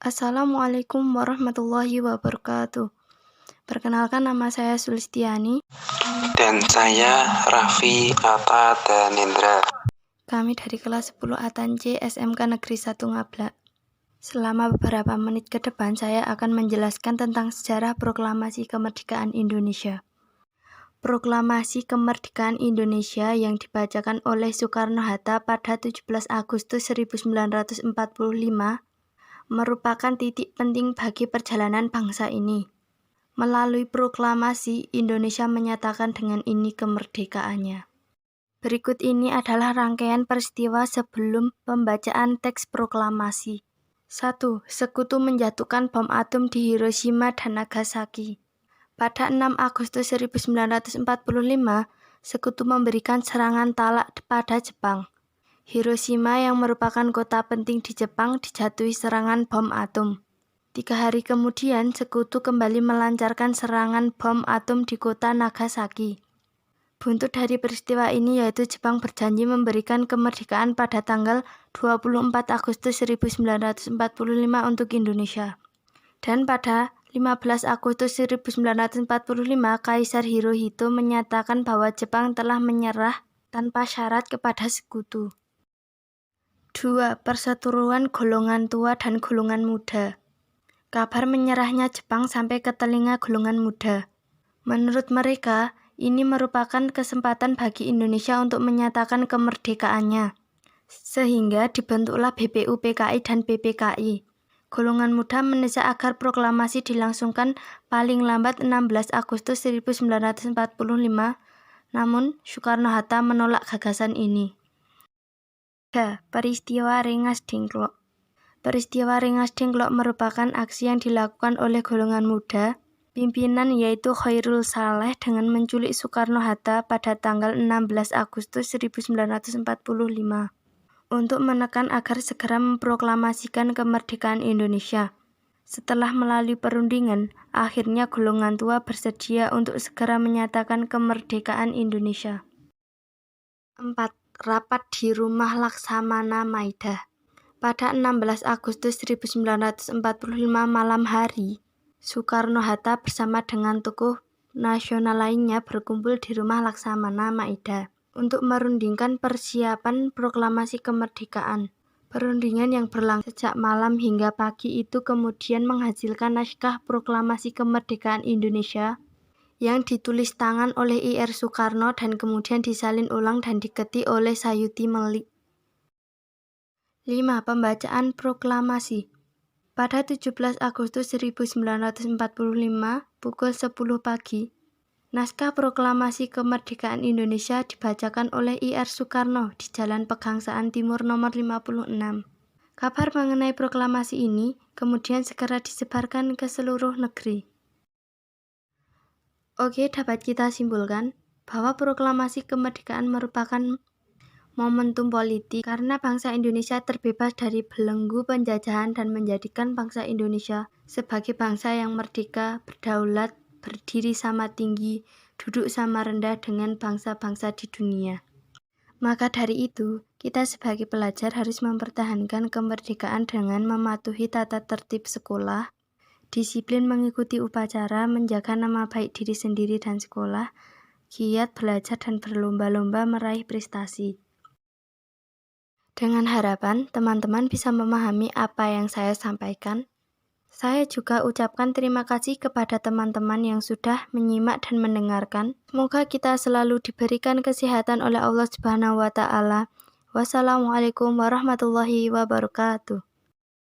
Assalamualaikum warahmatullahi wabarakatuh. Perkenalkan, nama saya Sulistiani. Dan saya Raffi Atta Danendra. Kami dari kelas 10 Atan C SMK Negeri 1 Ngablak. Selama beberapa menit ke depan saya akan menjelaskan tentang sejarah Proklamasi Kemerdekaan Indonesia. Proklamasi Kemerdekaan Indonesia yang dibacakan oleh Soekarno-Hatta pada 17 Agustus 1945 merupakan titik penting bagi perjalanan bangsa ini. Melalui proklamasi, Indonesia menyatakan dengan ini kemerdekaannya. Berikut ini adalah rangkaian peristiwa sebelum pembacaan teks proklamasi. 1. Sekutu menjatuhkan bom atom di Hiroshima dan Nagasaki. Pada 6 Agustus 1945, Sekutu memberikan serangan talak pada Jepang. Hiroshima yang merupakan kota penting di Jepang dijatuhi serangan bom atom. 3 hari kemudian, Sekutu kembali melancarkan serangan bom atom di kota Nagasaki. Buntut dari peristiwa ini yaitu Jepang berjanji memberikan kemerdekaan pada tanggal 24 Agustus 1945 untuk Indonesia. Dan pada 15 Agustus 1945, Kaisar Hirohito menyatakan bahwa Jepang telah menyerah tanpa syarat kepada Sekutu. 2. Perseteruan golongan tua dan golongan muda. Kabar menyerahnya Jepang sampai ke telinga golongan muda. Menurut mereka, ini merupakan kesempatan bagi Indonesia untuk menyatakan kemerdekaannya. Sehingga dibentuklah BPU PKI dan PPKI. Golongan muda mendesak agar proklamasi dilangsungkan paling lambat 16 Agustus 1945, namun Soekarno-Hatta menolak gagasan ini. 3. Peristiwa Rengas Dengklok. Peristiwa Rengas Dengklok merupakan aksi yang dilakukan oleh golongan muda, pimpinan yaitu Khairul Saleh dengan menculik Soekarno-Hatta pada tanggal 16 Agustus 1945 untuk menekan agar segera memproklamasikan kemerdekaan Indonesia. Setelah melalui perundingan, akhirnya golongan tua bersedia untuk segera menyatakan kemerdekaan Indonesia. 4. Rapat di Rumah Laksamana Maida. Pada 16 Agustus 1945 malam hari, Soekarno-Hatta bersama dengan tokoh nasional lainnya berkumpul di Rumah Laksamana Maida untuk merundingkan persiapan proklamasi kemerdekaan. Perundingan yang berlangsung sejak malam hingga pagi itu kemudian menghasilkan naskah proklamasi kemerdekaan Indonesia yang ditulis tangan oleh Ir Soekarno dan kemudian disalin ulang dan diketik oleh Sayuti Melik. 5. Pembacaan proklamasi. Pada 17 Agustus 1945 pukul 10 pagi, naskah proklamasi kemerdekaan Indonesia dibacakan oleh Ir Soekarno di Jalan Pegangsaan Timur nomor 56. Kabar mengenai proklamasi ini kemudian segera disebarkan ke seluruh negeri. Oke, dapat kita simpulkan bahwa proklamasi kemerdekaan merupakan momentum politik karena bangsa Indonesia terbebas dari belenggu penjajahan dan menjadikan bangsa Indonesia sebagai bangsa yang merdeka, berdaulat, berdiri sama tinggi, duduk sama rendah dengan bangsa-bangsa di dunia. Maka dari itu, kita sebagai pelajar harus mempertahankan kemerdekaan dengan mematuhi tata tertib sekolah, disiplin mengikuti upacara, menjaga nama baik diri sendiri dan sekolah, giat belajar dan berlomba-lomba meraih prestasi. Dengan harapan teman-teman bisa memahami apa yang saya sampaikan. Saya juga ucapkan terima kasih kepada teman-teman yang sudah menyimak dan mendengarkan. Semoga kita selalu diberikan kesehatan oleh Allah Subhanahu wa Ta'ala. Wassalamualaikum warahmatullahi wabarakatuh.